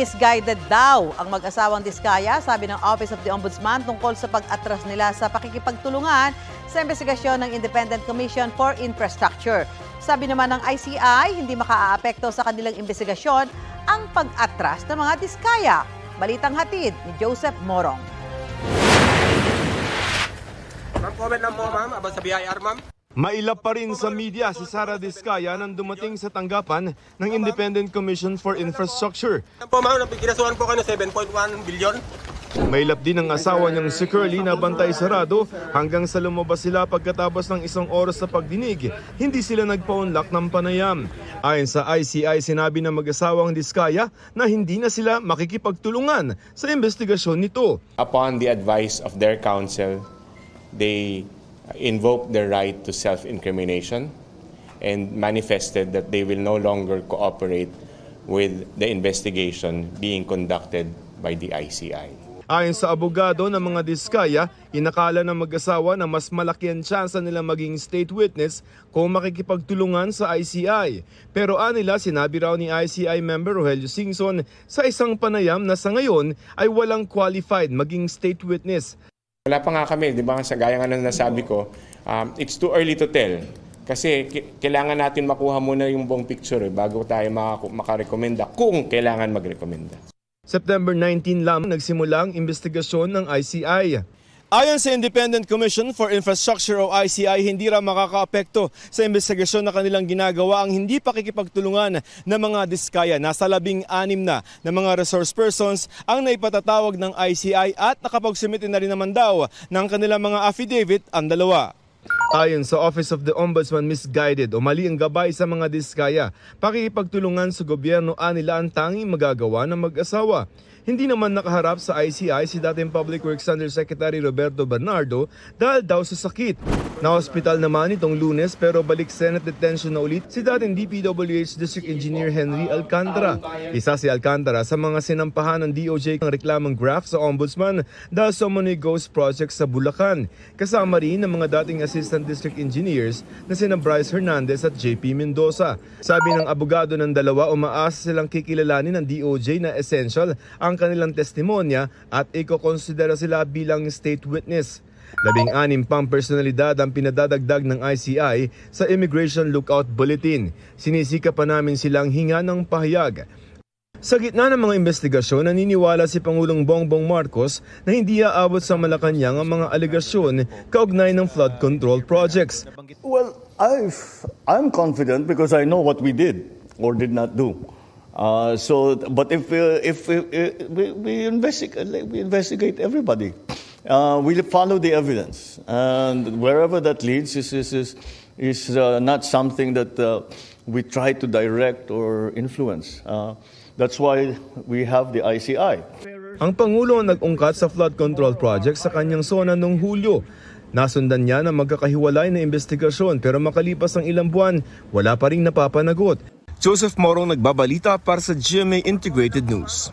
Misguided daw ang mag-asawang Diskaya, sabi ng Office of the Ombudsman tungkol sa pag-atras nila sa pakikipagtulungan sa investigasyon ng Independent Commission for Infrastructure. Sabi naman ng ICI, hindi makaaapekto sa kanilang investigasyon ang pag-atras ng mga Diskaya. Balitang hatid ni Joseph Morong. Ma'am, comment lang po ma'am, about sa BIR ma'am. Mailap pa rin sa media si Sara Diskaya nang dumating sa tanggapan ng Independent Commission for Infrastructure. Po ma'am, kinasuhan po kayo ng 7.1 billion. Mailap din ang asawa niyang si Curly na bantay sarado hanggang sa lumabas sila pagkatapos ng isang oras sa pagdinig. Hindi sila nagpa-unlock ng panayam. Ayon sa ICI, sinabi ng mag-asawang Diskaya na hindi na sila makikipagtulungan sa investigasyon nito. Upon the advice of their counsel, they invoked their right to self-incrimination and manifested that they will no longer cooperate with the investigation being conducted by the ICI. Ayon sa abogado ng mga Diskaya, inakala ng mag-asawa na mas malaki ang tsansa nila maging state witness kung makikipagtulungan sa ICI. Pero anila, sinabi raw ni ICI member Rogelio Singson sa isang panayam na sa ngayon ay walang qualified maging state witness. Wala pa nga kami, di ba sa gaya nga ng nasabi ko, it's too early to tell. Kasi kailangan natin makuha muna yung buong picture bago tayo makarekomenda kung kailangan magrekomenda. September 19 lang nagsimula ang investigasyon ng ICI. Ayon sa Independent Commission for Infrastructure o ICI, hindi raw makakaapekto sa investigasyon na kanilang ginagawa ang hindi pakikipagtulungan ng mga Diskaya. Nasa 16 na mga resource persons ang naipatatawag ng ICI at nakapagsumite na rin naman daw ng kanilang mga affidavit ang dalawa. Ayon sa Office of the Ombudsman, misguided o mali ang gabay sa mga Diskaya. Pakikipagtulungan sa gobyerno anila ang tanging magagawa ng mag-asawa. Hindi naman nakaharap sa ICI si dating Public Works Undersecretary Roberto Bernardo dahil daw sa sakit. Na-hospital naman itong Lunes pero balik Senate detention na ulit si dating DPWH District Engineer Henry Alcantara. Isa si Alcantara sa mga sinampahan ng DOJ ng reklamang graft sa Ombudsman dahil sa umano'y ghost project sa Bulacan. Kasama rin ng mga dating Assistant District Engineers na sina Bryce Hernandez at JP Mendoza. Sabi ng abogado ng dalawa, umaasa silang kikilalanin ng DOJ na essential ang kanilang testimonya at iko-konsidera sila bilang state witness. 16 pang personalidad ang pinadadagdag ng ICI sa Immigration Lookout Bulletin. Sinisika pa namin silang hinga ng pahayag. Sa gitna ng mga investigasyon, naniniwala si Pangulong Bongbong Marcos na hindi aabot sa Malacanang ang mga alegasyon kaugnay ng flood control projects. Well, I'm confident because I know what we did or did not do. But if we investigate everybody, we follow the evidence, and wherever that leads is not something that we try to direct or influence. That's why we have the ICI. Ang Pangulo ang nag-ungkat sa flood control project sa kanyang zona noong Hulyo. Nasundan niya ng magkakahiwalay na investigasyon pero makalipas ang ilang buwan, wala pa ring napapanagot. Joseph Morong nagbabalita para sa GMA Integrated News.